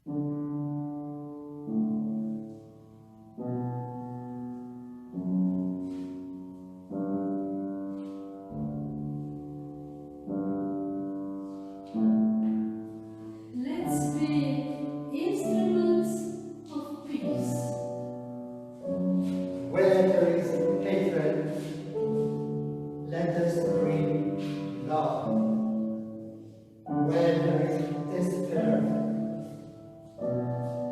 Let's be instruments of peace. Where there is hatred, let us bring love. Where there is despair,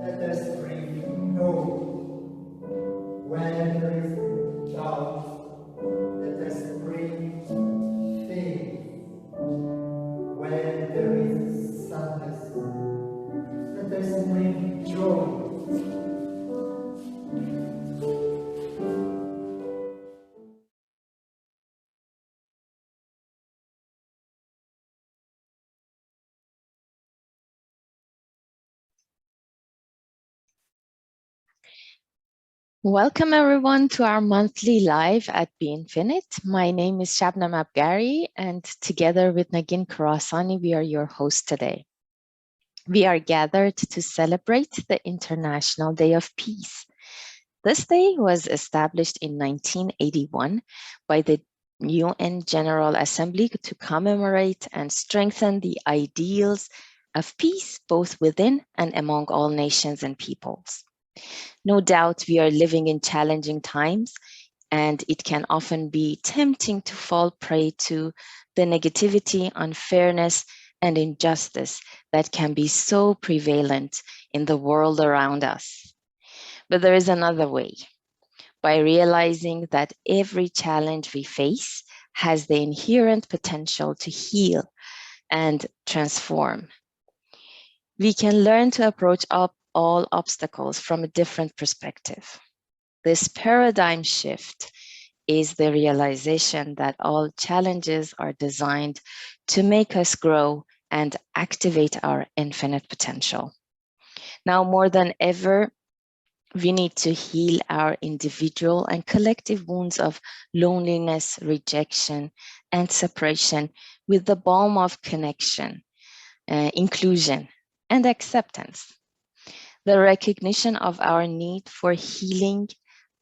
let us bring hope. Where there is doubt, let us bring faith. Where there is sadness, let us bring joy. Welcome everyone to our monthly live at Be Infinite. My name is Shabnam Abgari, and together with Nagin Karasani, we are your hosts today. We are gathered to celebrate the International Day of Peace. This day was established in 1981 by the UN General Assembly to commemorate and strengthen the ideals of peace, both within and among all nations and peoples. No doubt we are living in challenging times, and it can often be tempting to fall prey to the negativity, unfairness, and injustice that can be so prevalent in the world around us. But there is another way. By realizing that every challenge we face has the inherent potential to heal and transform, we can learn to approach all obstacles from a different perspective. This paradigm shift is the realization that all challenges are designed to make us grow and activate our infinite potential. Now more than ever, we need to heal our individual and collective wounds of loneliness, rejection, and separation with the balm of connection, inclusion, and acceptance. The recognition of our need for healing,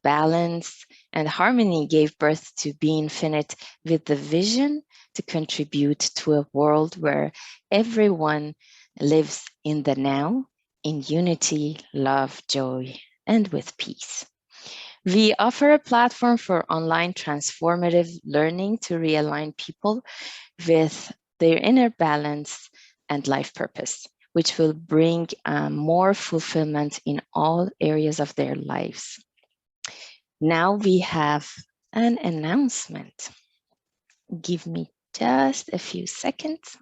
balance, and harmony gave birth to Be Infinite with the vision to contribute to a world where everyone lives in the now, in unity, love, joy, and with peace. We offer a platform for online transformative learning to realign people with their inner balance and life purpose, which will bring more fulfillment in all areas of their lives. Now we have an announcement. Give me just a few seconds.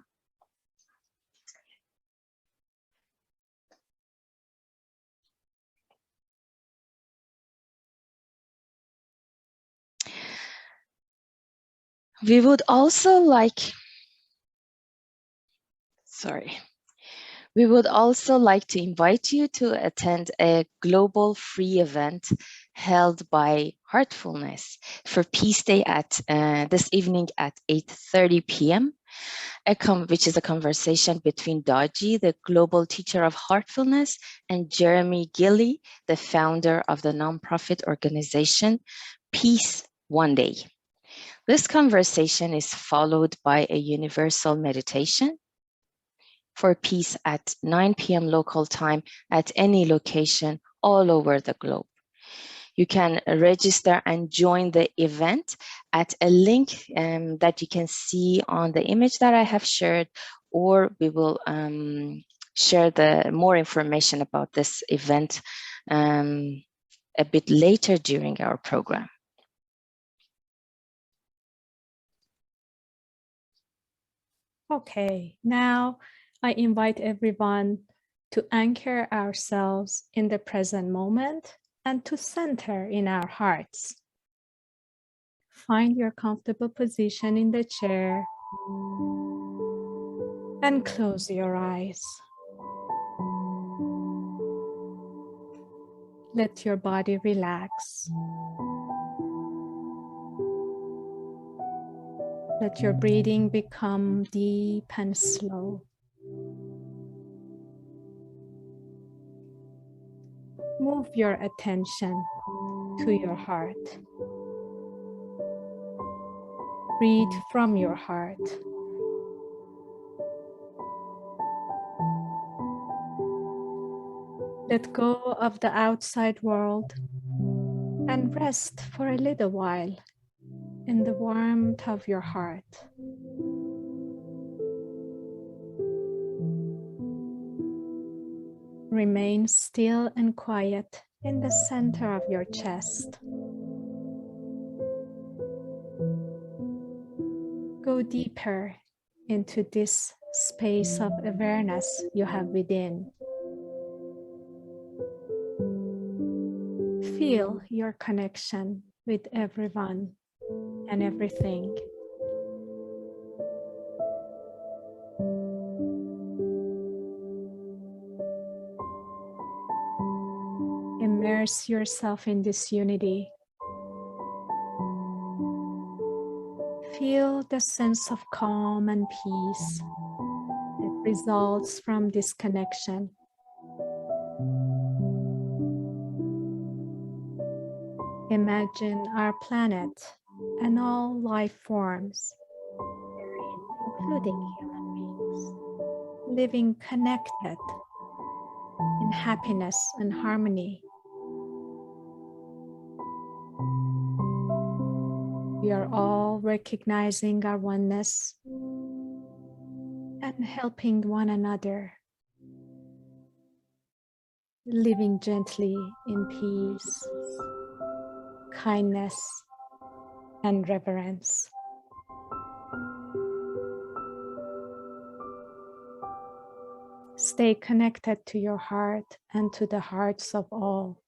We would also like, we would also like to invite you to attend a global free event held by Heartfulness for Peace Day at this evening at 8:30 p.m., which is a conversation between Daji, the global teacher of Heartfulness, and Jeremy Gilly, the founder of the nonprofit organization Peace One Day. This conversation is followed by a universal meditation for peace at 9 p.m. local time at any location all over the globe. You can register and join the event at a link that you can see on the image that I have shared, or we will share the more information about this event a bit later during our program. Okay, now I invite everyone to anchor ourselves in the present moment and to center in our hearts. Find your comfortable position in the chair and close your eyes. Let your body relax. Let your breathing become deep and slow. move your attention to your heart. Breathe from your heart. Let go of the outside world and rest for a little while in the warmth of your heart. Remain still and quiet in the center of your chest. Go deeper into this space of awareness you have within. Feel your connection with everyone and everything. Immerse yourself in this unity. Feel the sense of calm and peace that results from this connection. Imagine our planet and all life forms, including human beings, living connected in happiness and harmony. We are all recognizing our oneness and helping one another, living gently in peace, kindness, and reverence. Stay connected to your heart and to the hearts of all,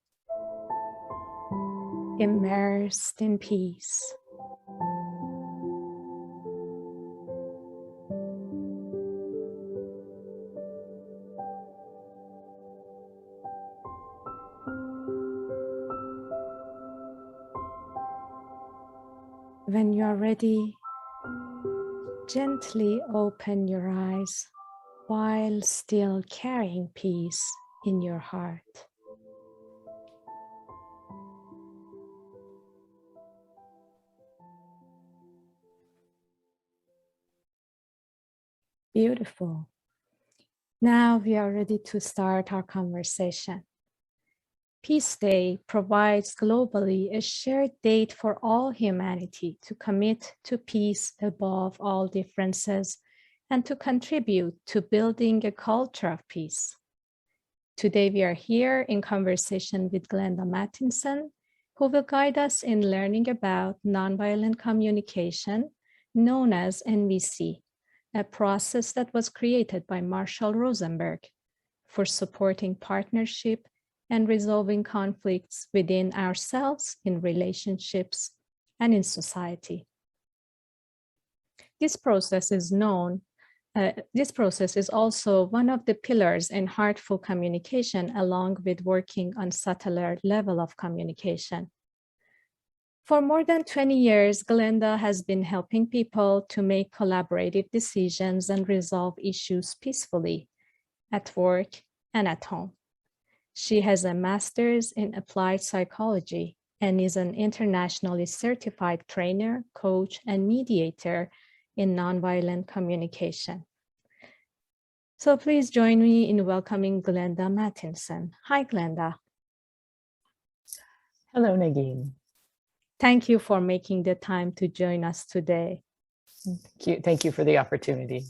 immersed in peace. When you are ready, gently open your eyes while still carrying peace in your heart. Beautiful. Now we are ready to start our conversation. Peace Day provides globally a shared date for all humanity to commit to peace above all differences and to contribute to building a culture of peace. Today we are here in conversation with Glenda Mattinson, who will guide us in learning about nonviolent communication, known as NVC, a process that was created by Marshall Rosenberg for supporting partnership and resolving conflicts within ourselves, in relationships, and in society. This process is also one of the pillars in heartful communication, along with working on subtler level of communication. For more than 20 years, Glenda has been helping people to make collaborative decisions and resolve issues peacefully at work and at home. She has a master's in applied psychology and is an internationally certified trainer, coach, and mediator in nonviolent communication. So please join me in welcoming Glenda Mattinson. Hi, Glenda. Hello, Nagin. Thank you for making the time to join us today. Thank you for the opportunity.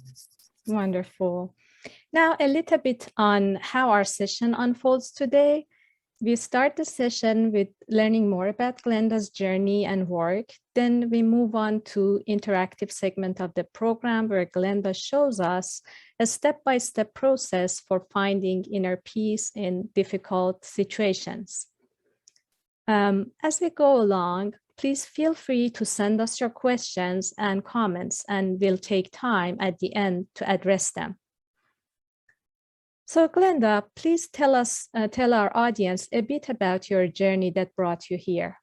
Wonderful. Now, a little bit on how our session unfolds today. We start the session with learning more about Glenda's journey and work. Then we move on to interactive segment of the program where Glenda shows us a step-by-step process for finding inner peace in difficult situations. As we go along, please feel free to send us your questions and comments, and we'll take time at the end to address them. So Glenda, please tell our audience a bit about your journey that brought you here.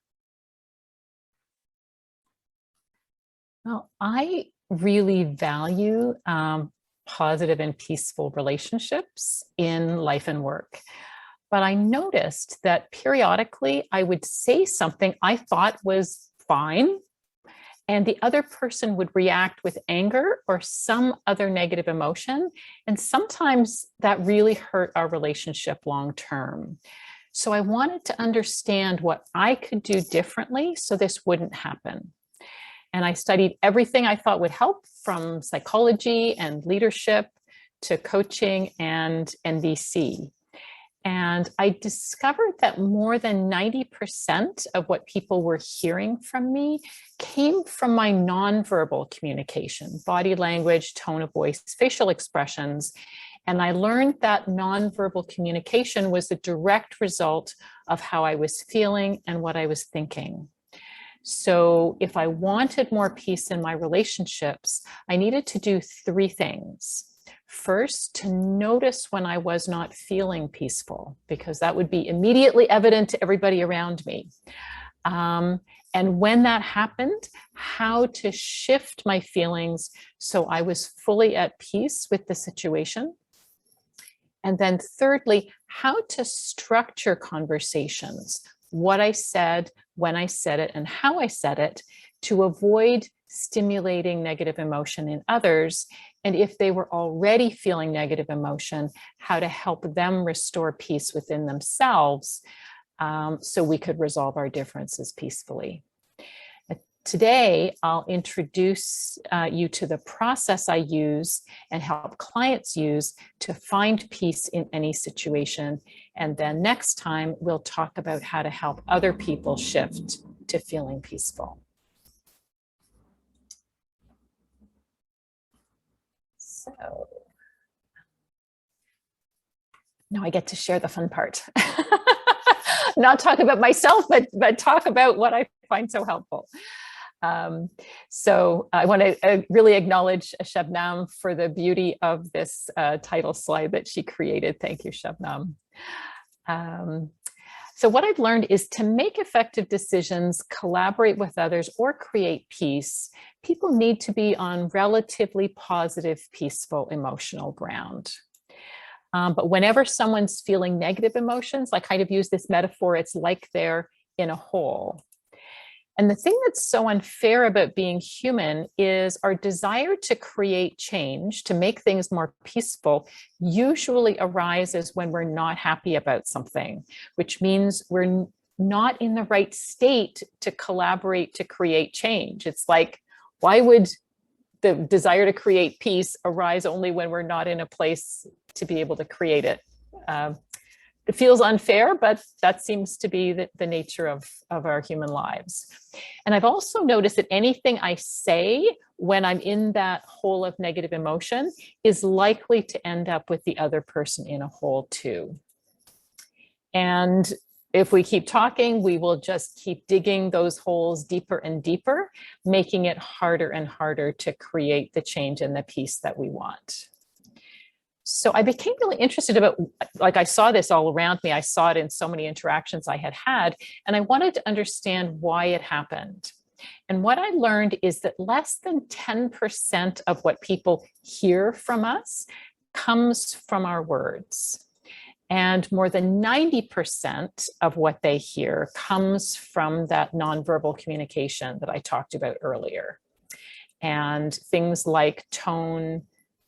Well, I really value positive and peaceful relationships in life and work. But I noticed that periodically I would say something I thought was fine, and the other person would react with anger or some other negative emotion. And sometimes that really hurt our relationship long term. So I wanted to understand what I could do differently so this wouldn't happen. And I studied everything I thought would help, from psychology and leadership to coaching and NVC. And I discovered that more than 90% of what people were hearing from me came from my nonverbal communication, body language, tone of voice, facial expressions. And I learned that nonverbal communication was the direct result of how I was feeling and what I was thinking. So if I wanted more peace in my relationships, I needed to do three things. First, to notice when I was not feeling peaceful, because that would be immediately evident to everybody around me. And when that happened, how to shift my feelings so I was fully at peace with the situation. And then thirdly, how to structure conversations, what I said, when I said it, and how I said it, to avoid stimulating negative emotion in others. And if they were already feeling negative emotion, how to help them restore peace within themselves, so we could resolve our differences peacefully. Today, I'll introduce you to the process I use and help clients use to find peace in any situation. And then next time, we'll talk about how to help other people shift to feeling peaceful. So now I get to share the fun part. Not talk about myself, but talk about what I find so helpful. So I want to really acknowledge Shabnam for the beauty of this title slide that she created. Thank you, Shabnam. So what I've learned is to make effective decisions, collaborate with others, or create peace, people need to be on relatively positive, peaceful, emotional ground. But whenever someone's feeling negative emotions, I kind of use this metaphor, it's like they're in a hole. And the thing that's so unfair about being human is our desire to create change, to make things more peaceful, usually arises when we're not happy about something, which means we're not in the right state to collaborate to create change. It's like, why would the desire to create peace arise only when we're not in a place to be able to create it? It feels unfair, but that seems to be the nature of our human lives. And I've also noticed that anything I say when I'm in that hole of negative emotion is likely to end up with the other person in a hole too. And if we keep talking, we will just keep digging those holes deeper and deeper, making it harder and harder to create the change and the peace that we want. So I became really interested about, I saw this all around me. I saw it in so many interactions I had, and I wanted to understand why it happened. And what I learned is that less than 10% of what people hear from us comes from our words. And more than 90% of what they hear comes from that nonverbal communication that I talked about earlier. And things like tone,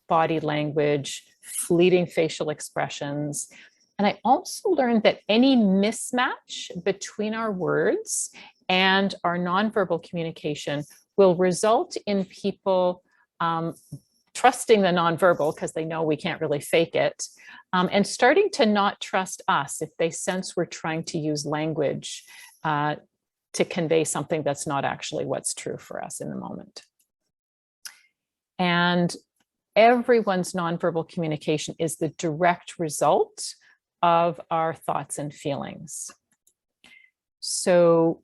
body language, fleeting facial expressions. And I also learned that any mismatch between our words and our nonverbal communication will result in people trusting the nonverbal because they know we can't really fake it, and starting to not trust us if they sense we're trying to use language to convey something that's not actually what's true for us in the moment. And everyone's nonverbal communication is the direct result of our thoughts and feelings. So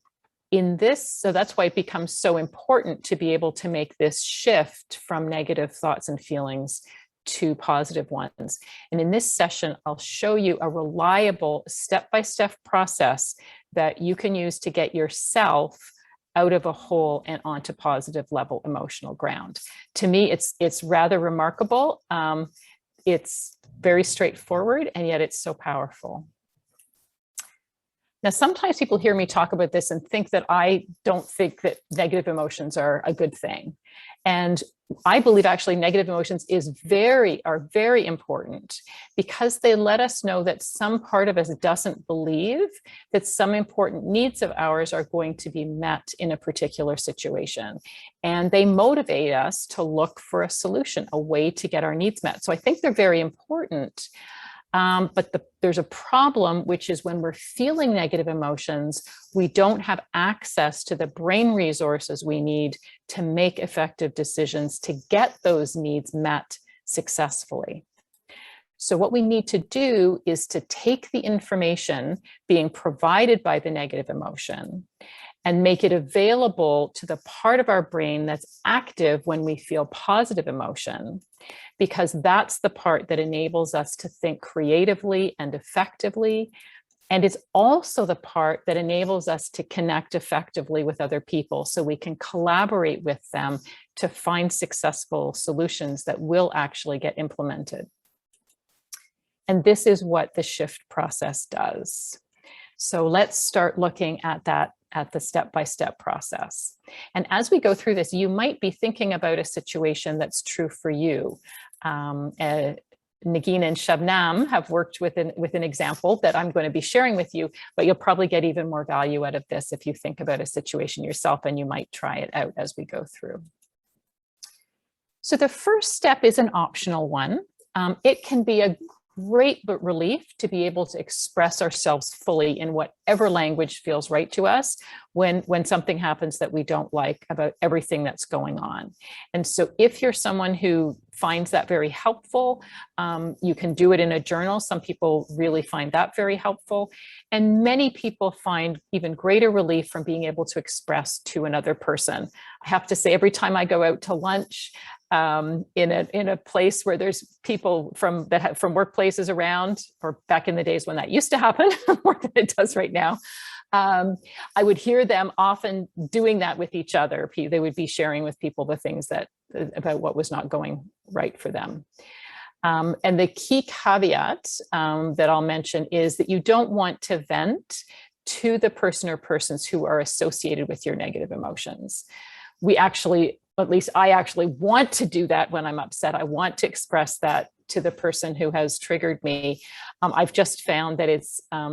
that's why it becomes so important to be able to make this shift from negative thoughts and feelings to positive ones. And in this session, I'll show you a reliable step-by-step process that you can use to get yourself out of a hole and onto positive level emotional ground. To me, it's rather remarkable. It's very straightforward, and yet it's so powerful. Now, sometimes people hear me talk about this and think that I don't think that negative emotions are a good thing. And I believe actually negative emotions are very important because they let us know that some part of us doesn't believe that some important needs of ours are going to be met in a particular situation. And they motivate us to look for a solution, a way to get our needs met. So I think they're very important. But there's a problem, which is when we're feeling negative emotions, we don't have access to the brain resources we need to make effective decisions to get those needs met successfully. So what we need to do is to take the information being provided by the negative emotion and make it available to the part of our brain that's active when we feel positive emotion, because that's the part that enables us to think creatively and effectively. And it's also the part that enables us to connect effectively with other people so we can collaborate with them to find successful solutions that will actually get implemented. And this is what the shift process does. So let's start looking at that at the step-by-step process. And as we go through this, you might be thinking about a situation that's true for you. Nagin and Shabnam have worked with an example that I'm going to be sharing with you, but you'll probably get even more value out of this if you think about a situation yourself, and you might try it out as we go through. So the first step is an optional one. It can be a great relief to be able to express ourselves fully in whatever language feels right to us when something happens that we don't like about everything that's going on. And so if you're someone who finds that very helpful, you can do it in a journal. Some people really find that very helpful. And many people find even greater relief from being able to express to another person. I have to say, every time I go out to lunch, in a place where there's people from workplaces around, or back in the days when that used to happen more than it does right now, I would hear them often doing that with each other. They would be sharing with people the things about what was not going right for them. And the key caveat that I'll mention is that you don't want to vent to the person or persons who are associated with your negative emotions. At least I actually want to do that when I'm upset. I want to express that to the person who has triggered me. I've just found that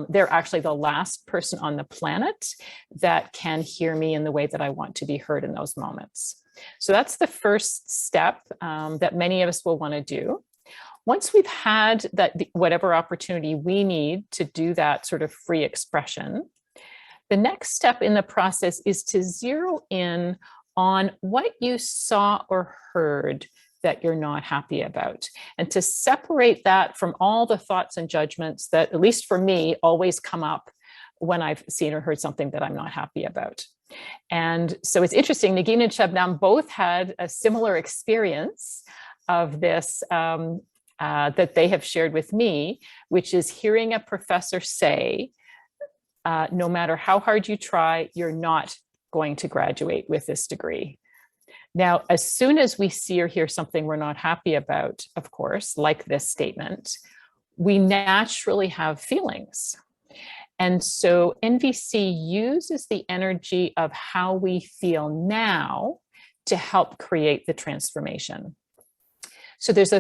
they're actually the last person on the planet that can hear me in the way that I want to be heard in those moments. So that's the first step that many of us will want to do. Once we've had whatever opportunity we need to do that sort of free expression, the next step in the process is to zero in on what you saw or heard that you're not happy about, and to separate that from all the thoughts and judgments that, at least for me, always come up when I've seen or heard something that I'm not happy about. And so it's interesting, Nagin and Shabnam both had a similar experience of this that they have shared with me, which is hearing a professor say, no matter how hard you try, you're not going to graduate with this degree. Now, as soon as we see or hear something we're not happy about, of course, like this statement, we naturally have feelings. And so NVC uses the energy of how we feel now to help create the transformation. So there's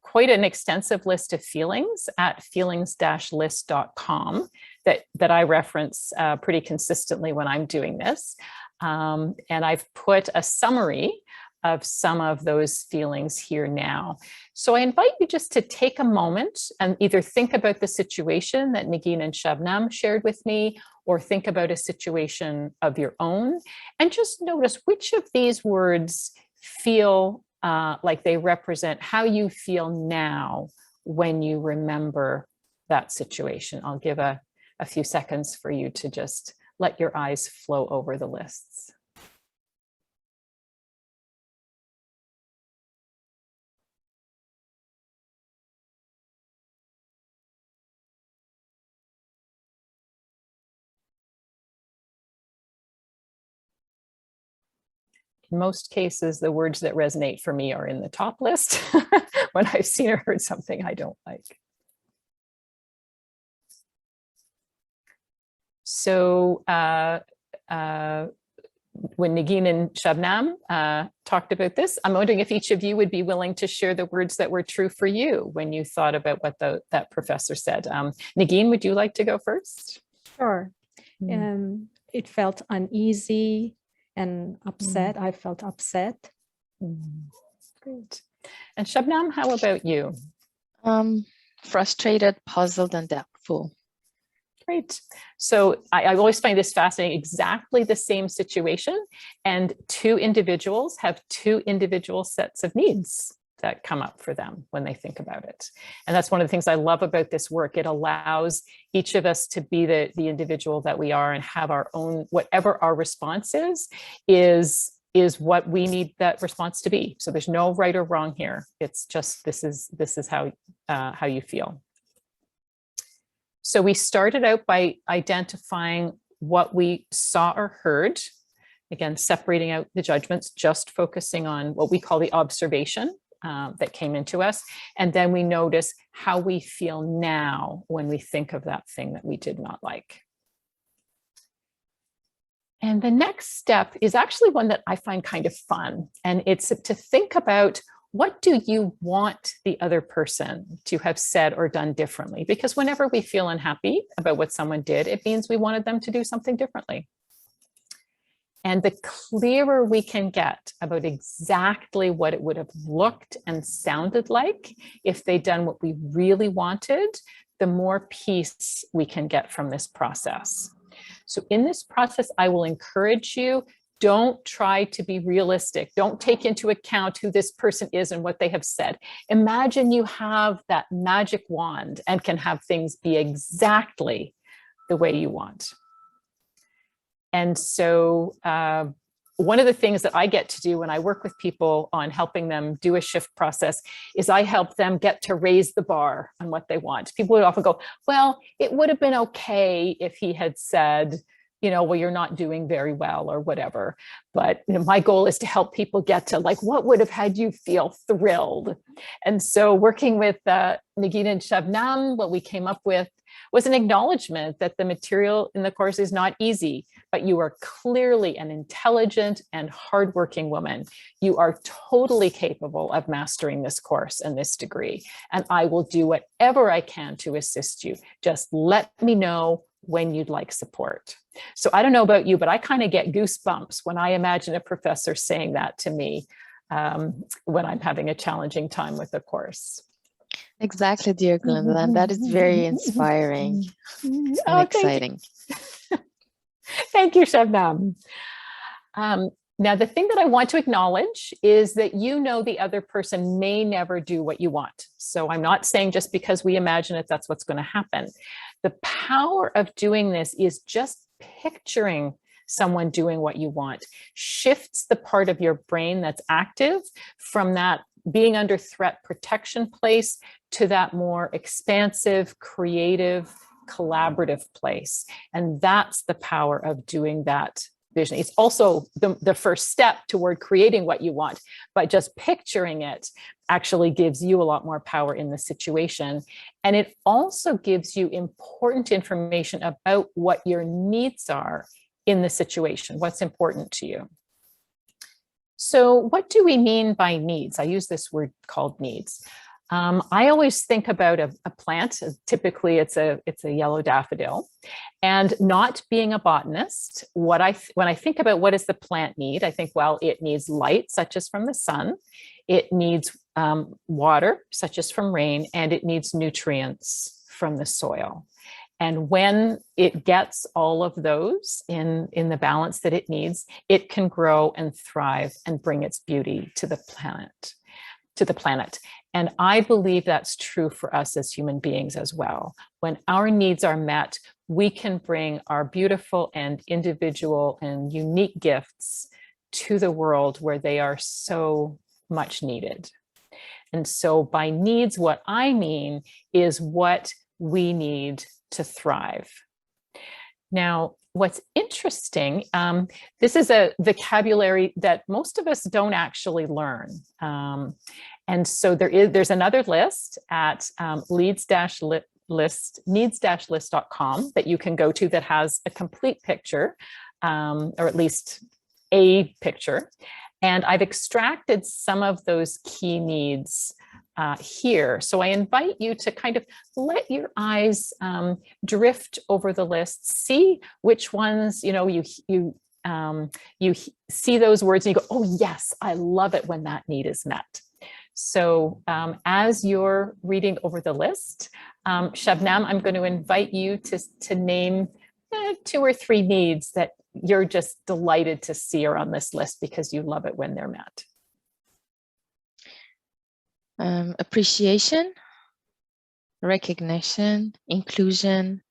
quite an extensive list of feelings at feelings-list.com that I reference pretty consistently when I'm doing this. And I've put a summary of some of those feelings here now. So I invite you just to take a moment and either think about the situation that Nagin and Shabnam shared with me, or think about a situation of your own, and just notice which of these words feel like they represent how you feel now when you remember that situation. I'll give a few seconds for you to just let your eyes flow over the lists. In most cases, the words that resonate for me are in the top list when I've seen or heard something I don't like. So when Negin and Shabnam talked about this, I'm wondering if each of you would be willing to share the words that were true for you when you thought about what that professor said. Negin, would you like to go first? Sure. It felt uneasy and upset. I felt upset. Great. And Shabnam, how about you? Frustrated, puzzled, and doubtful. Great. So I always find this fascinating, exactly the same situation, and two individuals have two individual sets of needs that come up for them when they think about it. And that's one of the things I love about this work. It allows each of us to be the individual that we are and have our own, whatever our response is what we need that response to be. So there's no right or wrong here. It's just, this is how you feel. So we started out by identifying what we saw or heard. Again, separating out the judgments, just focusing on what we call the observation that came into us. And then we notice how we feel now when we think of that thing that we did not like. And the next step is actually one that I find kind of fun. And it's to think about, what do you want the other person to have said or done differently? Because whenever we feel unhappy about what someone did, it means we wanted them to do something differently. And the clearer we can get about exactly what it would have looked and sounded like if they'd done what we really wanted, the more peace we can get from this process. So in this process, I will encourage you, don't try to be realistic. Don't take into account who this person is and what they have said. Imagine you have that magic wand and can have things be exactly the way you want. And so one of the things that I get to do when I work with people on helping them do a shift process is I help them get to raise the bar on what they want. People would often go, well, it would have been okay if he had said, well, you're not doing very well or whatever. But my goal is to help people get to like, what would have had you feel thrilled? And so working with Negin and Shabnam, what we came up with was an acknowledgement that the material in the course is not easy, but you are clearly an intelligent and hardworking woman. You are totally capable of mastering this course and this degree. And I will do whatever I can to assist you. Just let me know when you'd like support. So I don't know about you, but I kind of get goosebumps when I imagine a professor saying that to me when I'm having a challenging time with the course. Exactly, dear Glenda, and that is very inspiring and exciting. Thank you, Shabnam. Now, the thing that I want to acknowledge is that the other person may never do what you want. So I'm not saying just because we imagine it, that's what's going to happen. The power of doing this is just picturing someone doing what you want, shifts the part of your brain that's active from that being under threat protection place to that more expansive, creative, collaborative place. And that's the power of doing that vision. It's also the first step toward creating what you want, but just picturing it actually gives you a lot more power in the situation. And it also gives you important information about what your needs are in the situation, what's important to you. So what do we mean by needs? I use this word called needs. I always think about a plant. Typically, it's a yellow daffodil. And not being a botanist, when I think about what does the plant need, I think, well, it needs light, such as from the sun. It needs water, such as from rain, and it needs nutrients from the soil. And when it gets all of those in the balance that it needs, it can grow and thrive and bring its beauty to the planet. And I believe that's true for us as human beings as well. When our needs are met, we can bring our beautiful and individual and unique gifts to the world where they are so much needed. And so by needs, what I mean is what we need to thrive. Now, what's interesting, this is a vocabulary that most of us don't actually learn. And so there's another list at leads-lip.org. list, needs-list.com, that you can go to that has a complete picture, or at least a picture. And I've extracted some of those key needs here. So I invite you to kind of let your eyes drift over the list, see which ones, you know, you see those words and you go, oh yes, I love it when that need is met. So as you're reading over the list, Shabnam, I'm going to invite you to name 2 or 3 needs that you're just delighted to see are on this list because you love it when they're met. Appreciation, recognition, inclusion,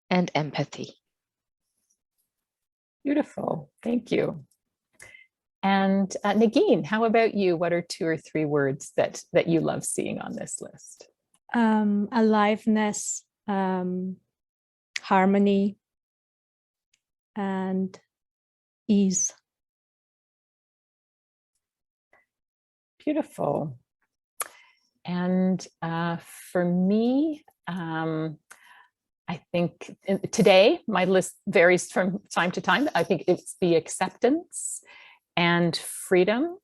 and empathy. Beautiful, thank you. And Negin, how about you? What are 2 or 3 words that you love seeing on this list? Aliveness, harmony, and ease. Beautiful. And for me, I think today my list varies from time to time. I think it's the acceptance and freedom.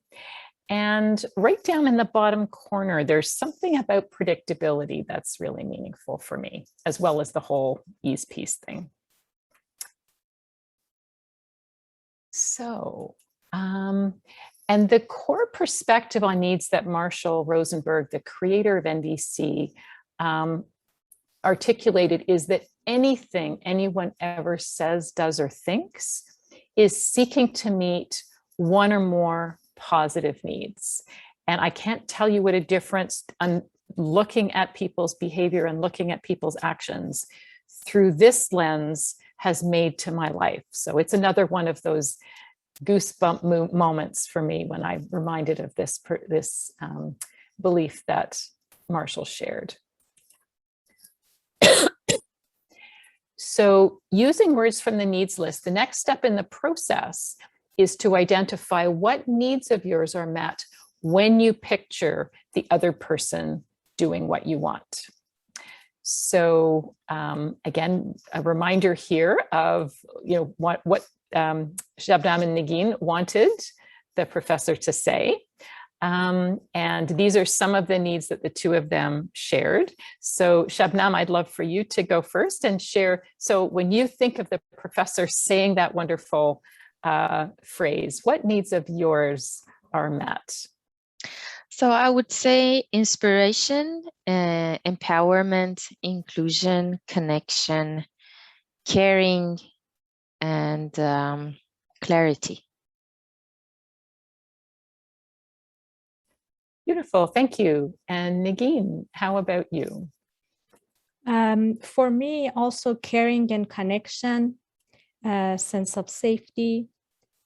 And right down in the bottom corner, there's something about predictability that's really meaningful for me, as well as the whole ease piece thing. So, and the core perspective on needs that Marshall Rosenberg, the creator of NVC, articulated is that anything anyone ever says, does, or thinks is seeking to meet 1 or more positive needs. And I can't tell you what a difference looking at people's behavior and looking at people's actions through this lens has made to my life. So it's another one of those goosebump moments for me when I'm reminded of this belief that Marshall shared. So using words from the needs list, the next step in the process is to identify what needs of yours are met when you picture the other person doing what you want. So again, a reminder here of what Shabnam and Negin wanted the professor to say. And these are some of the needs that the 2 of them shared. So Shabnam, I'd love for you to go first and share. So when you think of the professor saying that wonderful phrase, what needs of yours are met? So I would say inspiration, empowerment, inclusion, connection, caring, and clarity. Beautiful, thank you. And Negin, how about you? For me, also caring and connection, sense of safety,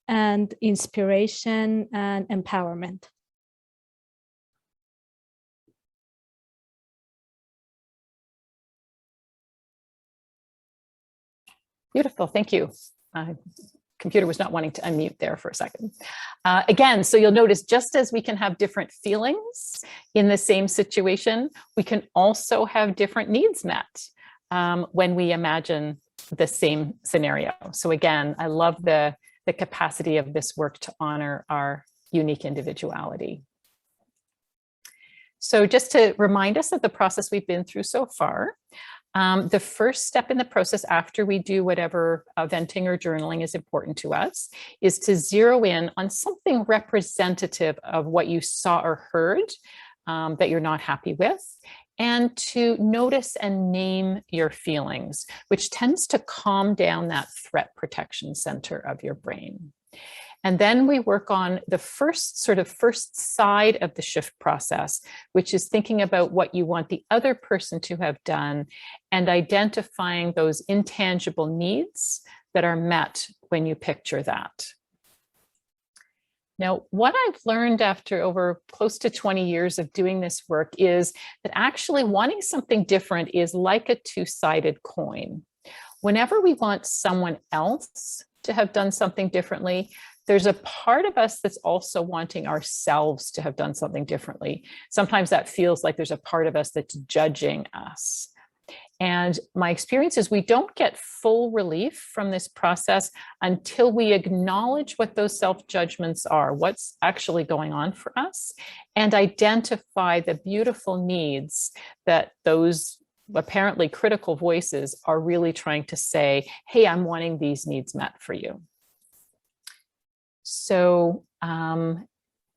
and inspiration and empowerment. Beautiful, thank you. Computer was not wanting to unmute there for a second. Again, so you'll notice just as we can have different feelings in the same situation, we can also have different needs met when we imagine the same scenario. So again, I love the capacity of this work to honor our unique individuality. So just to remind us of the process we've been through so far, the first step in the process after we do whatever venting or journaling is important to us is to zero in on something representative of what you saw or heard that you're not happy with, and to notice and name your feelings, which tends to calm down that threat protection center of your brain. And then we work on the first side of the shift process, which is thinking about what you want the other person to have done and identifying those intangible needs that are met when you picture that. Now, what I've learned after over close to 20 years of doing this work is that actually wanting something different is like a 2-sided coin. Whenever we want someone else to have done something differently, there's a part of us that's also wanting ourselves to have done something differently. Sometimes that feels like there's a part of us that's judging us. And my experience is we don't get full relief from this process until we acknowledge what those self-judgments are, what's actually going on for us, and identify the beautiful needs that those apparently critical voices are really trying to say, hey, I'm wanting these needs met for you. So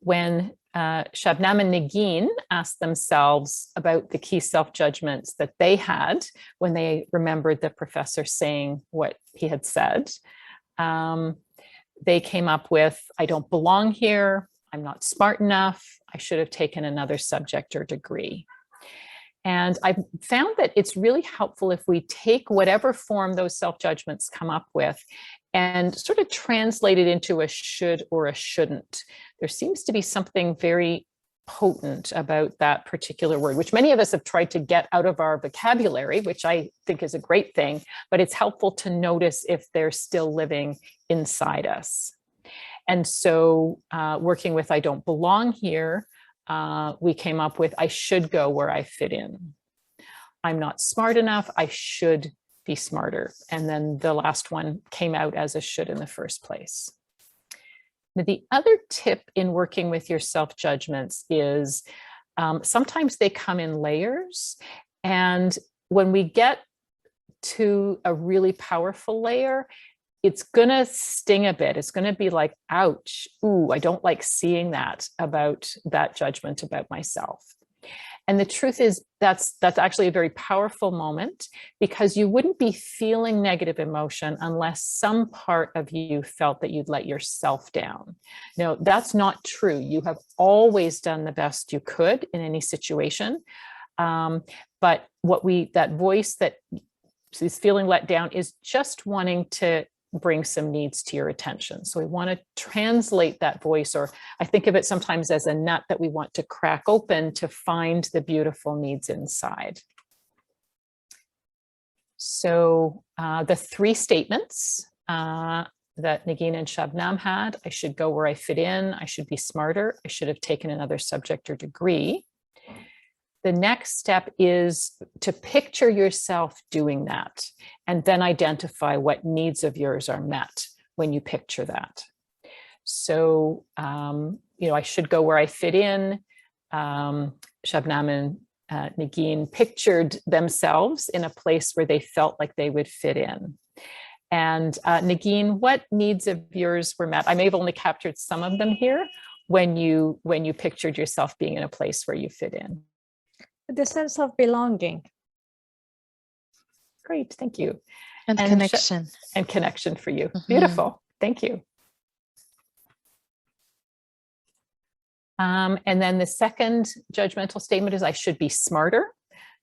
when Shabnam and Negin asked themselves about the key self-judgments that they had when they remembered the professor saying what he had said, they came up with, I don't belong here, I'm not smart enough, I should have taken another subject or degree. And I've found that it's really helpful if we take whatever form those self-judgments come up with and sort of translate it into a should or a shouldn't. There seems to be something very potent about that particular word, which many of us have tried to get out of our vocabulary, which I think is a great thing, but it's helpful to notice if they're still living inside us. And so working with I don't belong here, we came up with I should go where I fit in. I'm not smart enough, I should be smarter. And then the last one came out as a should in the first place. Now, the other tip in working with your self-judgments is sometimes they come in layers. And when we get to a really powerful layer, it's going to sting a bit. It's going to be like, ouch, ooh, I don't like seeing that about that judgment about myself. And the truth is that's actually a very powerful moment, because you wouldn't be feeling negative emotion unless some part of you felt that you'd let yourself down. Now, that's not true. You have always done the best you could in any situation. But that voice that is feeling let down is just wanting to bring some needs to your attention. So we want to translate that voice, or I think of it sometimes as a nut that we want to crack open to find the beautiful needs inside. So the three statements that Negin and Shabnam had, I should go where I fit in, I should be smarter, I should have taken another subject or degree. The next step is to picture yourself doing that and then identify what needs of yours are met when you picture that. So, I should go where I fit in. Shabnam and Negin pictured themselves in a place where they felt like they would fit in. And Negin, what needs of yours were met? I may have only captured some of them here when you pictured yourself being in a place where you fit in. The sense of belonging. Great, thank you. And connection. And connection for you. Mm-hmm. Beautiful, thank you. And then the second judgmental statement is I should be smarter.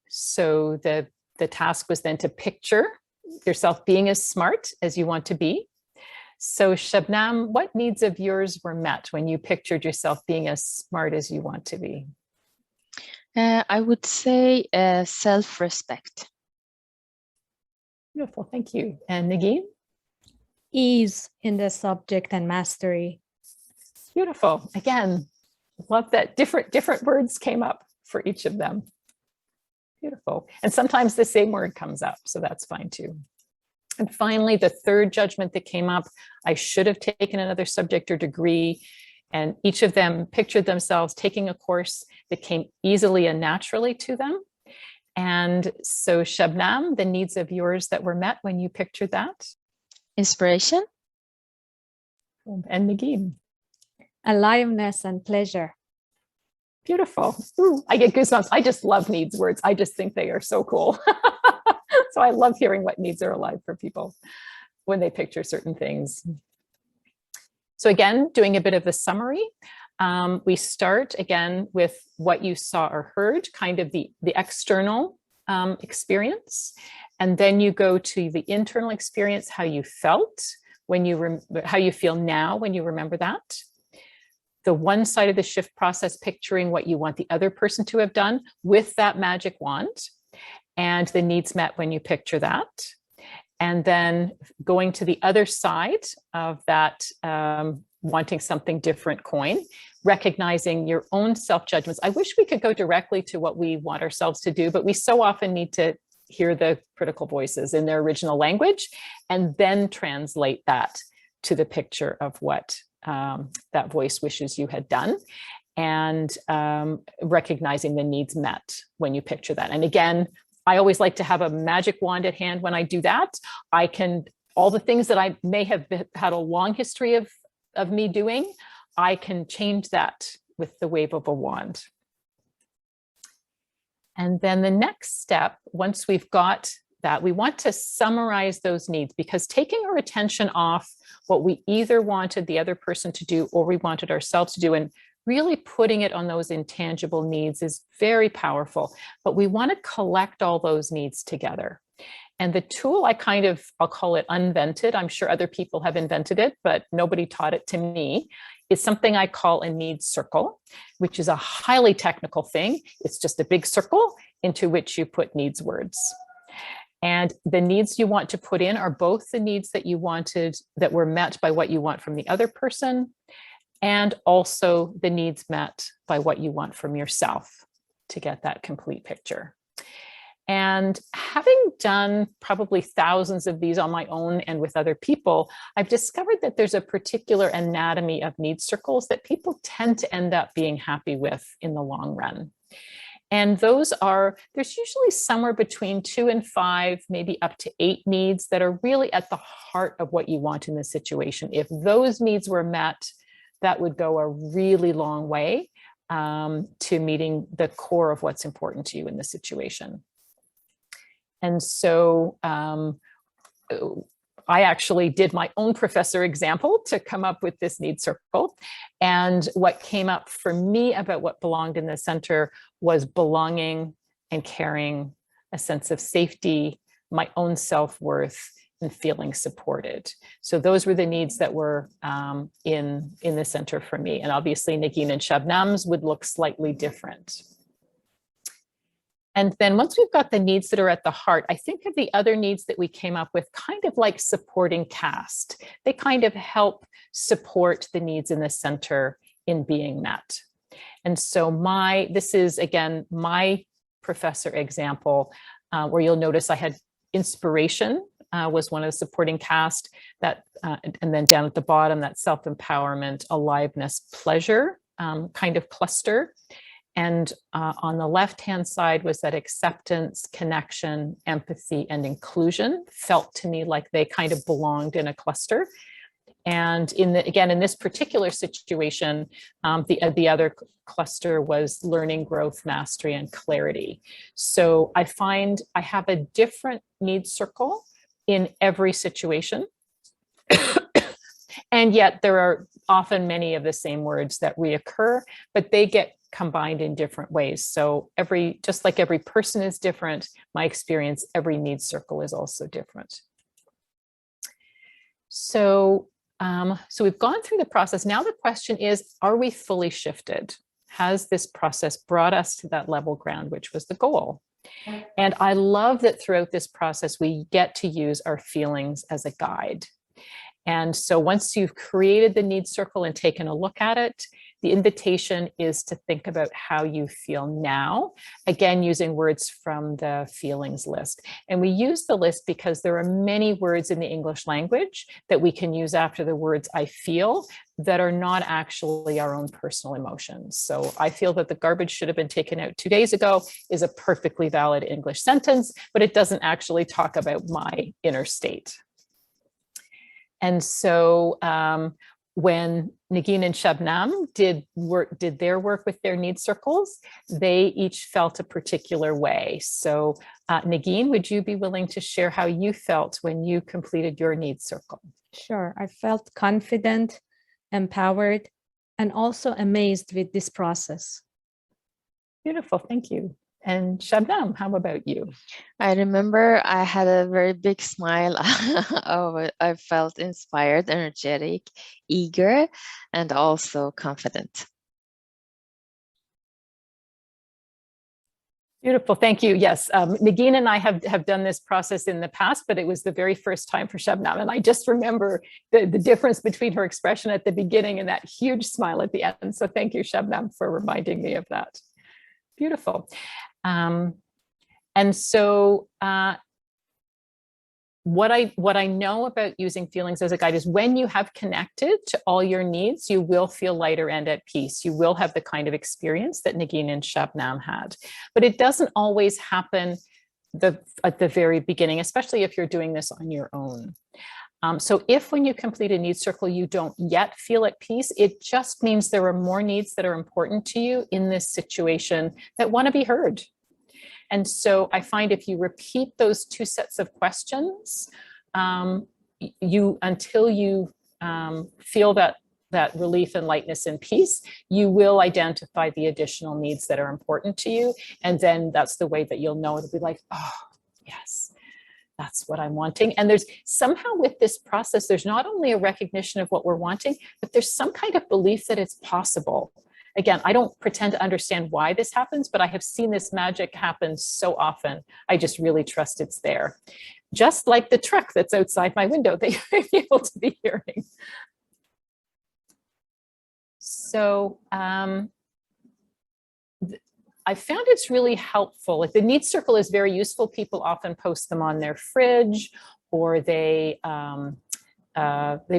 So the task was then to picture yourself being as smart as you want to be. So Shabnam, what needs of yours were met when you pictured yourself being as smart as you want to be? I would say self-respect. Beautiful, thank you. And Negin? Ease in the subject and mastery. Beautiful. Again, love that different words came up for each of them. Beautiful. And sometimes the same word comes up, so that's fine too. And finally, the third judgment that came up, I should have taken another subject or degree. And each of them pictured themselves taking a course that came easily and naturally to them. And so Shabnam, the needs of yours that were met when you pictured that? Inspiration. And Negin? Aliveness and pleasure. Beautiful. Ooh, I get goosebumps. I just love needs words. I just think they are so cool. So I love hearing what needs are alive for people when they picture certain things. So again, doing a bit of a summary, we start again with what you saw or heard, kind of the external experience, and then you go to the internal experience, how you felt when how you feel now when you remember that. The one side of the shift process, picturing what you want the other person to have done with that magic wand, and the needs met when you picture that. And then going to the other side of that wanting something different coin, recognizing your own self-judgments. I wish we could go directly to what we want ourselves to do, but we so often need to hear the critical voices in their original language, and then translate that to the picture of what that voice wishes you had done, and recognizing the needs met when you picture that. And again, I always like to have a magic wand at hand when I do that. I can, all the things that I may have had a long history of me doing, I can change that with the wave of a wand. And then the next step, once we've got that, we want to summarize those needs, because taking our attention off what we either wanted the other person to do or we wanted ourselves to do, and really putting it on those intangible needs is very powerful. But we want to collect all those needs together. And the tool I'll call it unvented. I'm sure other people have invented it, but nobody taught it to me. Is something I call a needs circle, which is a highly technical thing. It's just a big circle into which you put needs words. And the needs you want to put in are both the needs that you wanted that were met by what you want from the other person, and also the needs met by what you want from yourself to get that complete picture. And having done probably thousands of these on my own and with other people, I've discovered that there's a particular anatomy of needs circles that people tend to end up being happy with in the long run. And those are, there's usually somewhere between 2 and 5, maybe up to 8 needs that are really at the heart of what you want in the situation. If those needs were met, that would go a really long way to meeting the core of what's important to you in the situation. And so I actually did my own professor example to come up with this need circle. And what came up for me about what belonged in the center was belonging and caring, a sense of safety, my own self-worth, and feeling supported. So those were the needs that were in the center for me. And obviously Negin and Shabnam's would look slightly different. And then once we've got the needs that are at the heart, I think of the other needs that we came up with kind of like supporting cast. They kind of help support the needs in the center in being met. And so this is again, my professor example, where you'll notice I had inspiration was one of the supporting cast, that, and then down at the bottom, that self-empowerment, aliveness, pleasure kind of cluster. And on the left-hand side was that acceptance, connection, empathy, and inclusion felt to me like they kind of belonged in a cluster. And again, in this particular situation, the other cluster was learning, growth, mastery, and clarity. So I find I have a different needs circle in every situation. And yet there are often many of the same words that reoccur, but they get combined in different ways. So just like every person is different, my experience, every needs circle is also different. So we've gone through the process. Now the question is, are we fully shifted? Has this process brought us to that level ground, which was the goal? And I love that throughout this process, we get to use our feelings as a guide. And so once you've created the needs circle and taken a look at it, the invitation is to think about how you feel now, again, using words from the feelings list. And we use the list because there are many words in the English language that we can use after the words I feel that are not actually our own personal emotions. So I feel that the garbage should have been taken out 2 days ago is a perfectly valid English sentence, but it doesn't actually talk about my inner state. And so when Negin and Shabnam did their work with their needs circles, they each felt a particular way. So Negin, would you be willing to share how you felt when you completed your needs circle? Sure. I felt confident, empowered, and also amazed with this process. Beautiful. Thank you. And Shabnam, how about you? I remember I had a very big smile. I felt inspired, energetic, eager, and also confident. Beautiful. Thank you. Yes, Negin and I have done this process in the past, but it was the very first time for Shabnam. And I just remember the difference between her expression at the beginning and that huge smile at the end. So thank you, Shabnam, for reminding me of that. Beautiful. And so what I know about using feelings as a guide is when you have connected to all your needs, you will feel lighter and at peace. You will have the kind of experience that Negin and Shabnam had. But it doesn't always happen at the very beginning, especially if you're doing this on your own. So if when you complete a needs circle, you don't yet feel at peace, it just means there are more needs that are important to you in this situation that want to be heard. And so I find if you repeat those two sets of questions, until you feel that relief and lightness and peace, you will identify the additional needs that are important to you. And then that's the way that you'll know. It'll be like, oh, yes, that's what I'm wanting. And there's somehow with this process, there's not only a recognition of what we're wanting, but there's some kind of belief that it's possible. Again, I don't pretend to understand why this happens, but I have seen this magic happen so often. I just really trust it's there. Just like the truck that's outside my window that you may be able to be hearing. So I found it's really helpful. Like the needs circle is very useful. People often post them on their fridge, or they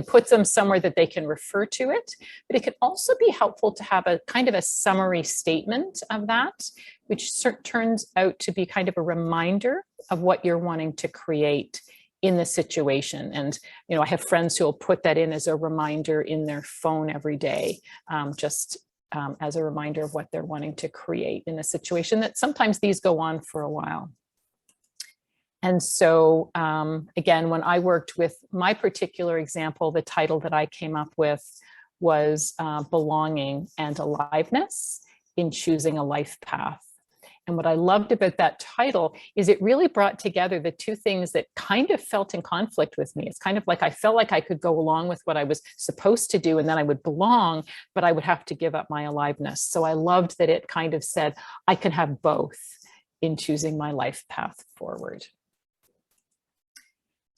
put them somewhere that they can refer to it. But it can also be helpful to have a kind of a summary statement of that, which turns out to be kind of a reminder of what you're wanting to create in the situation. And, you know, I have friends who will put that in as a reminder in their phone every day, as a reminder of what they're wanting to create in a situation that sometimes these go on for a while. And so, again, when I worked with my particular example, the title that I came up with was Belonging and Aliveness in Choosing a Life Path. And what I loved about that title is it really brought together the two things that kind of felt in conflict with me. It's kind of like I felt like I could go along with what I was supposed to do, and then I would belong, but I would have to give up my aliveness. So I loved that it kind of said, I can have both in choosing my life path forward.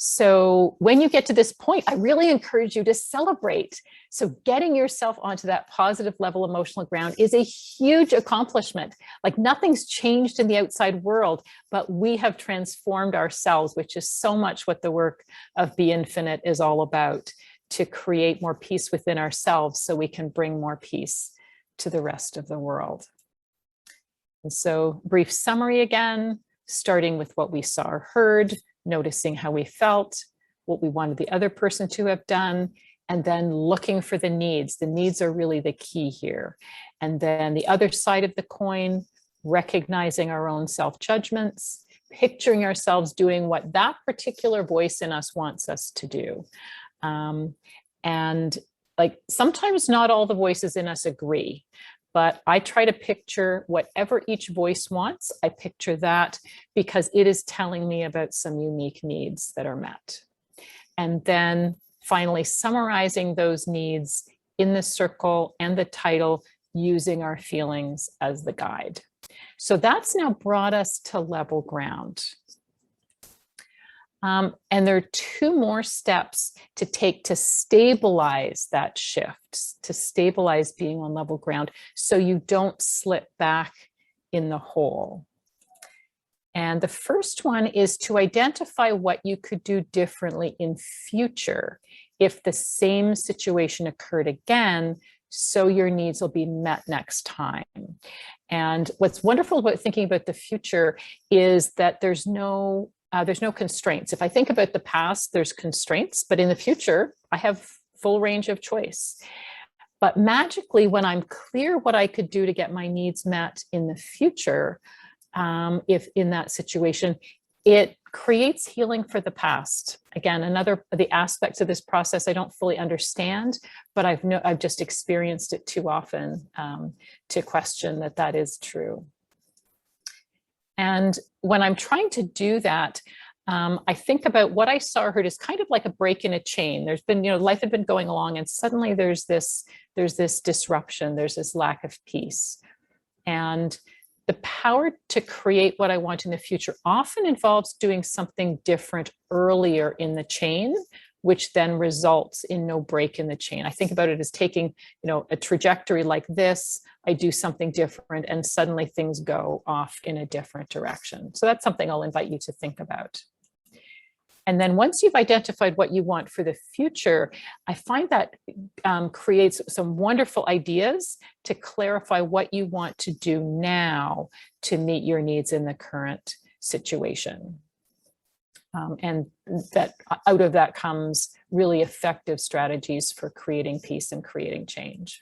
So when you get to this point, I really encourage you to celebrate. So getting yourself onto that positive level emotional ground is a huge accomplishment. Like nothing's changed in the outside world, but we have transformed ourselves, which is so much what the work of Be Infinite is all about, to create more peace within ourselves so we can bring more peace to the rest of the world. And so brief summary again, starting with what we saw or heard, noticing how we felt, what we wanted the other person to have done, and then looking for the needs. The needs are really the key here. And then the other side of the coin, recognizing our own self-judgments, picturing ourselves doing what that particular voice in us wants us to do. And like sometimes not all the voices in us agree, but I try to picture whatever each voice wants. I picture that because it is telling me about some unique needs that are met. And then finally summarizing those needs in the circle and the title using our feelings as the guide. So that's now brought us to level ground. And there are two more steps to take to stabilize that shift, to stabilize being on level ground so you don't slip back in the hole. And the first one is to identify what you could do differently in future if the same situation occurred again, so your needs will be met next time. And what's wonderful about thinking about the future is that there's no constraints. If I think about the past, there's constraints, but in the future, I have full range of choice. But magically, when I'm clear what I could do to get my needs met in the future, if in that situation, it creates healing for the past. Again, another of the aspects of this process I don't fully understand, but I've just experienced it too often to question that that is true. And when I'm trying to do that, I think about what I saw or heard as kind of like a break in a chain. There's been, life had been going along and suddenly there's this disruption, there's this lack of peace. And the power to create what I want in the future often involves doing something different earlier in the chain which then results in no break in the chain. I think about it as taking, a trajectory like this, I do something different, and suddenly things go off in a different direction. So that's something I'll invite you to think about. And then once you've identified what you want for the future, I find that creates some wonderful ideas to clarify what you want to do now to meet your needs in the current situation. And that out of that comes really effective strategies for creating peace and creating change.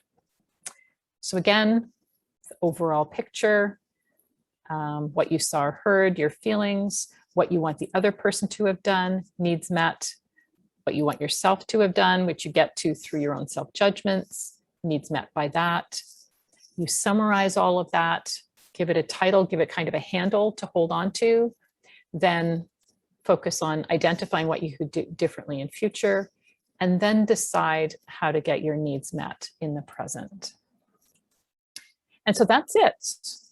So again, the overall picture, what you saw or heard, your feelings, what you want the other person to have done, needs met, what you want yourself to have done, which you get to through your own self-judgments, needs met by that. You summarize all of that, give it a title, give it kind of a handle to hold on to, then focus on identifying what you could do differently in future, and then decide how to get your needs met in the present. And so that's it.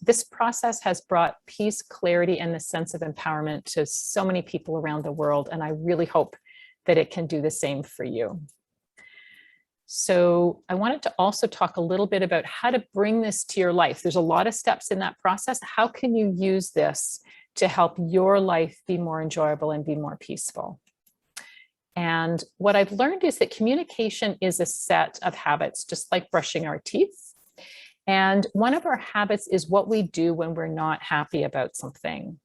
This process has brought peace, clarity, and the sense of empowerment to so many people around the world, and I really hope that it can do the same for you. So I wanted to also talk a little bit about how to bring this to your life. There's a lot of steps in that process. How can you use this to help your life be more enjoyable and be more peaceful? And what I've learned is that communication is a set of habits, just like brushing our teeth. And one of our habits is what we do when we're not happy about something.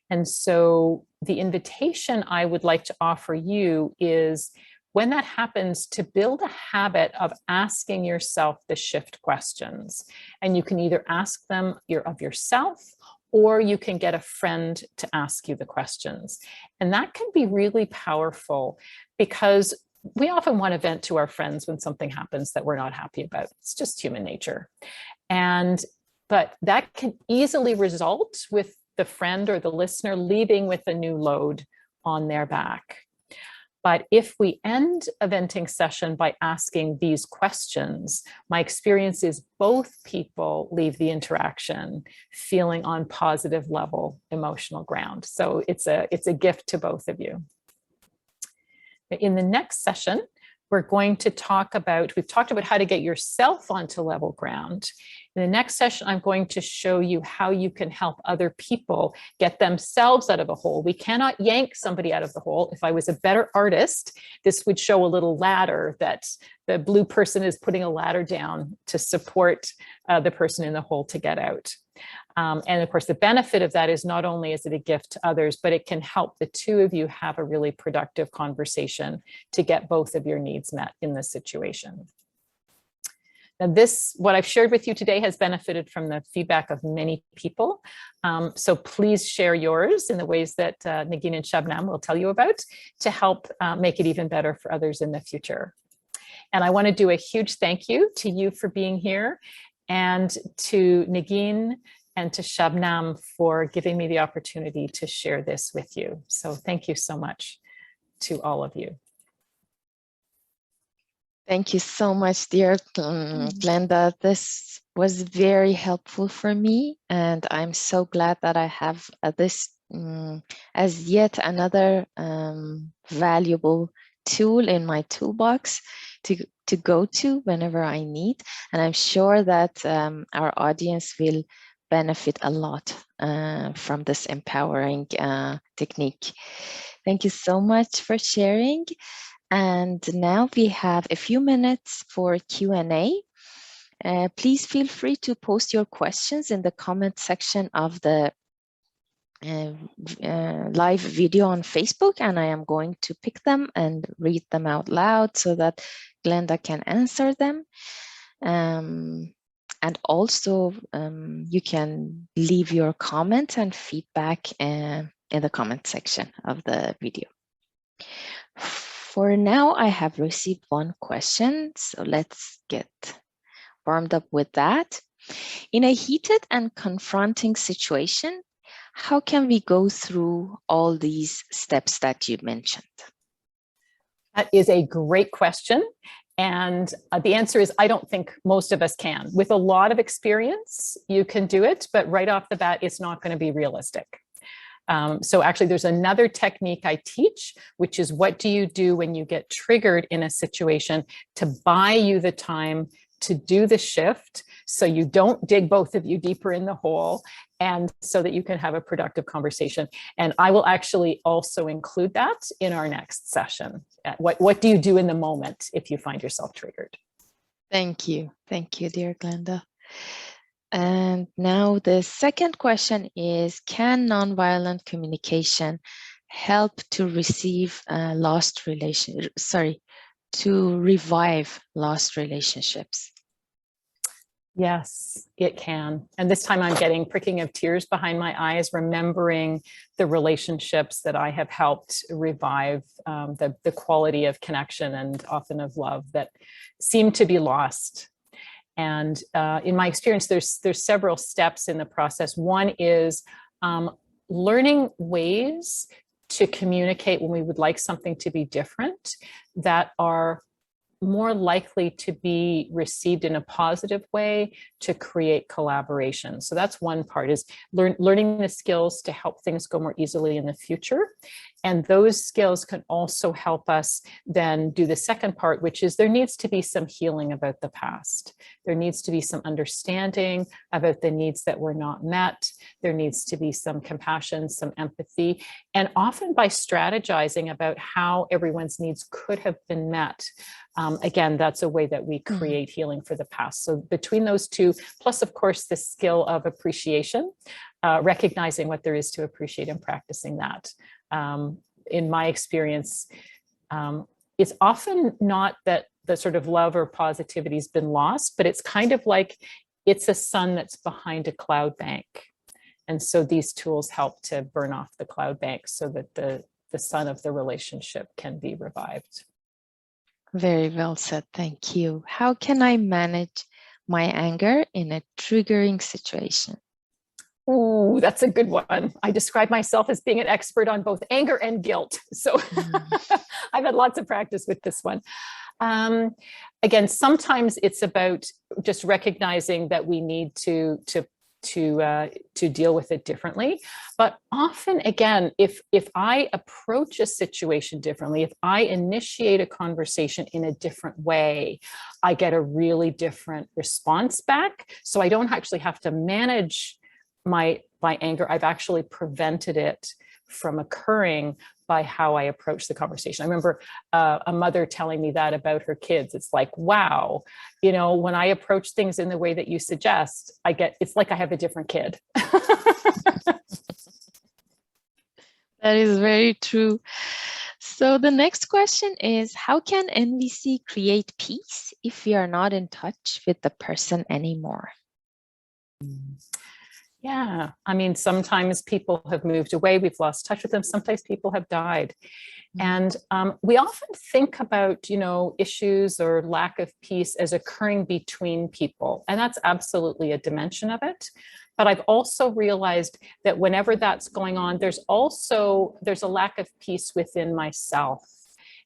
And so the invitation I would like to offer you is, when that happens, to build a habit of asking yourself the shift questions. And you can either ask them of yourself, or you can get a friend to ask you the questions. And that can be really powerful, because we often want to vent to our friends when something happens that we're not happy about. It's just human nature. But that can easily result with the friend or the listener leaving with a new load on their back. But if we end a venting session by asking these questions, my experience is both people leave the interaction feeling on positive level emotional ground. So it's a gift to both of you. In the next session, we're going to talk about, we've talked about how to get yourself onto level ground. In the next session, I'm going to show you how you can help other people get themselves out of a hole. We cannot yank somebody out of the hole. If I was a better artist, this would show a little ladder that the blue person is putting a ladder down to support the person in the hole to get out. And of course, the benefit of that is not only is it a gift to others, but it can help the two of you have a really productive conversation to get both of your needs met in this situation. Now what I've shared with you today has benefited from the feedback of many people. So please share yours in the ways that Negin and Shabnam will tell you about to help make it even better for others in the future. And I want to do a huge thank you to you for being here, and to Negin and to Shabnam for giving me the opportunity to share this with you. So thank you so much to all of you. Thank you so much, dear Glenda. This was very helpful for me, and I'm so glad that I have this as yet another valuable tool in my toolbox to go to whenever I need. And I'm sure that our audience will benefit a lot from this empowering technique. Thank you so much for sharing. And now we have a few minutes for Q&A. Please feel free to post your questions in the comment section of the live video on Facebook, and I am going to pick them and read them out loud so that Glenda can answer them. And also you can leave your comments and feedback in the comment section of the video. For now, I have received one question, so let's get warmed up with that. In a heated and confronting situation, how can we go through all these steps that you mentioned? That is a great question. And the answer is, I don't think most of us can. With a lot of experience, you can do it, but right off the bat, it's not going to be realistic. So actually there's another technique I teach, which is what do you do when you get triggered in a situation to buy you the time to do the shift so you don't dig both of you deeper in the hole, and so that you can have a productive conversation. And I will actually also include that in our next session. What do you do in the moment if you find yourself triggered? Thank you, dear Glenda. And now the second question is, can nonviolent communication help to to revive lost relationships? Yes, it can. And this time I'm getting pricking of tears behind my eyes, remembering the relationships that I have helped revive, the quality of connection and often of love that seem to be lost. And in my experience, there's several steps in the process. One is learning ways to communicate when we would like something to be different, that are more likely to be received in a positive way, to create collaboration. So that's one part, is learning the skills to help things go more easily in the future. And those skills can also help us then do the second part, which is there needs to be some healing about the past. There needs to be some understanding about the needs that were not met. There needs to be some compassion, some empathy, and often by strategizing about how everyone's needs could have been met. Again, that's a way that we create healing for the past. So between those two, plus of course, the skill of appreciation, recognizing what there is to appreciate and practicing that. In my experience, it's often not that the sort of love or positivity has been lost, but it's kind of like it's a sun that's behind a cloud bank. And so these tools help to burn off the cloud bank so that the sun of the relationship can be revived. Very well said. Thank you. How can I manage my anger in a triggering situation? Ooh, that's a good one. I describe myself as being an expert on both anger and guilt. So I've had lots of practice with this one. Again, sometimes it's about just recognizing that we need to deal with it differently. But often, again, if I approach a situation differently, if I initiate a conversation in a different way, I get a really different response back. So I don't actually have to manage my anger. I've actually prevented it from occurring by how I approach the conversation. I remember a mother telling me that about her kids. It's like, wow, you know, when I approach things in the way that you suggest, it's like I have a different kid. That is very true. So the next question is, how can NVC create peace if we are not in touch with the person anymore? Yeah, I mean, sometimes people have moved away, we've lost touch with them. Sometimes people have died. And we often think about, you know, issues or lack of peace as occurring between people. And that's absolutely a dimension of it. But I've also realized that whenever that's going on, there's a lack of peace within myself.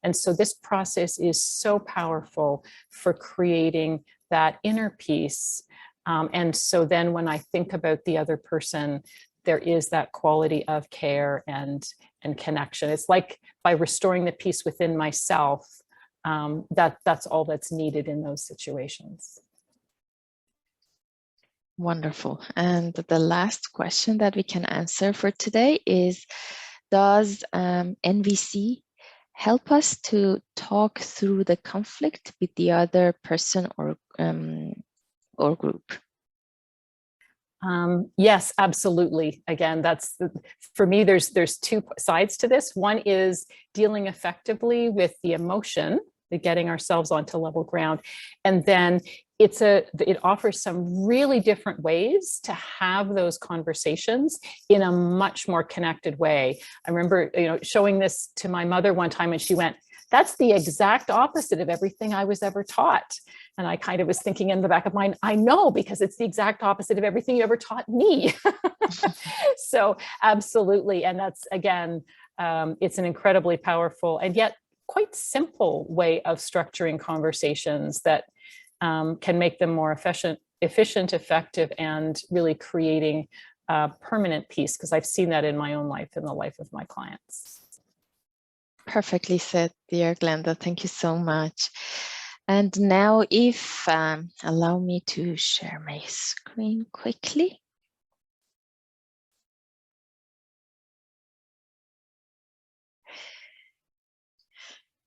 And so this process is so powerful for creating that inner peace. And so then when I think about the other person, there is that quality of care and connection. It's like by restoring the peace within myself, that's all that's needed in those situations. Wonderful. And the last question that we can answer for today is, does NVC help us to talk through the conflict with the other person or group? Yes, absolutely. Again, for me, there's two sides to this. One is dealing effectively with the emotion, getting ourselves onto level ground. And then it offers some really different ways to have those conversations in a much more connected way. I remember, you know, showing this to my mother one time and she went, "That's the exact opposite of everything I was ever taught." And I kind of was thinking in the back of my mind, I know, because it's the exact opposite of everything you ever taught me. So absolutely. And that's, again, it's an incredibly powerful and yet quite simple way of structuring conversations that can make them more efficient, effective, and really creating permanent peace, because I've seen that in my own life, in the life of my clients. Perfectly said, dear Glenda. Thank you so much. And now if, allow me to share my screen quickly.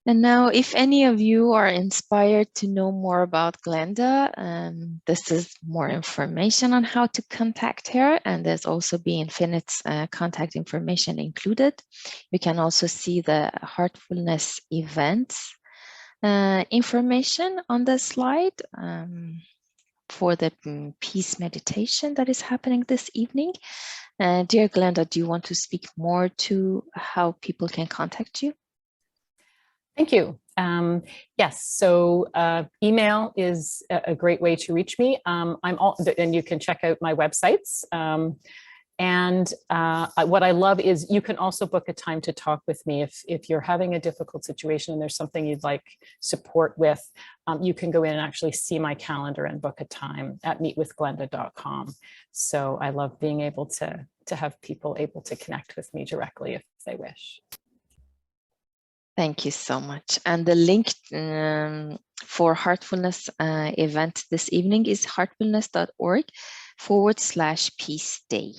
And now, if any of you are inspired to know more about Glenda, this is more information on how to contact her, and there's also Be Infinite's contact information included. You can also see the Heartfulness events information on the slide for the peace meditation that is happening this evening. Dear Glenda, do you want to speak more to how people can contact you? Thank you. Yes, so email is a great way to reach me. And you can check out my websites. What I love is you can also book a time to talk with me if you're having a difficult situation and there's something you'd like support with. You can go in and actually see my calendar and book a time at meetwithglenda.com. So I love being able to have people able to connect with me directly if they wish. Thank you so much. And the link for Heartfulness event this evening is heartfulness.org/peace day.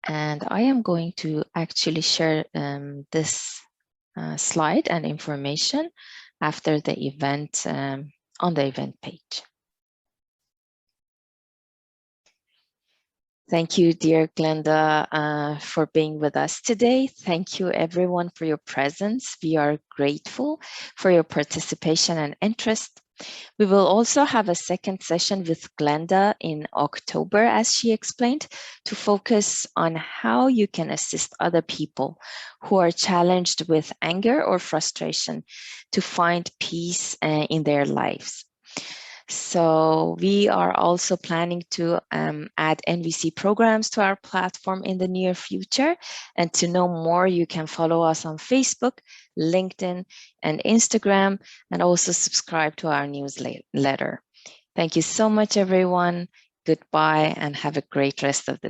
And I am going to actually share this slide and information after the event on the event page. Thank you, dear Glenda, for being with us today. Thank you, everyone, for your presence. We are grateful for your participation and interest. We will also have a second session with Glenda in October, as she explained, to focus on how you can assist other people who are challenged with anger or frustration to find peace in their lives. So we are also planning to add NVC programs to our platform in the near future. And to know more, you can follow us on Facebook, LinkedIn, and Instagram, and also subscribe to our newsletter. Thank you so much, everyone. Goodbye, and have a great rest of the day.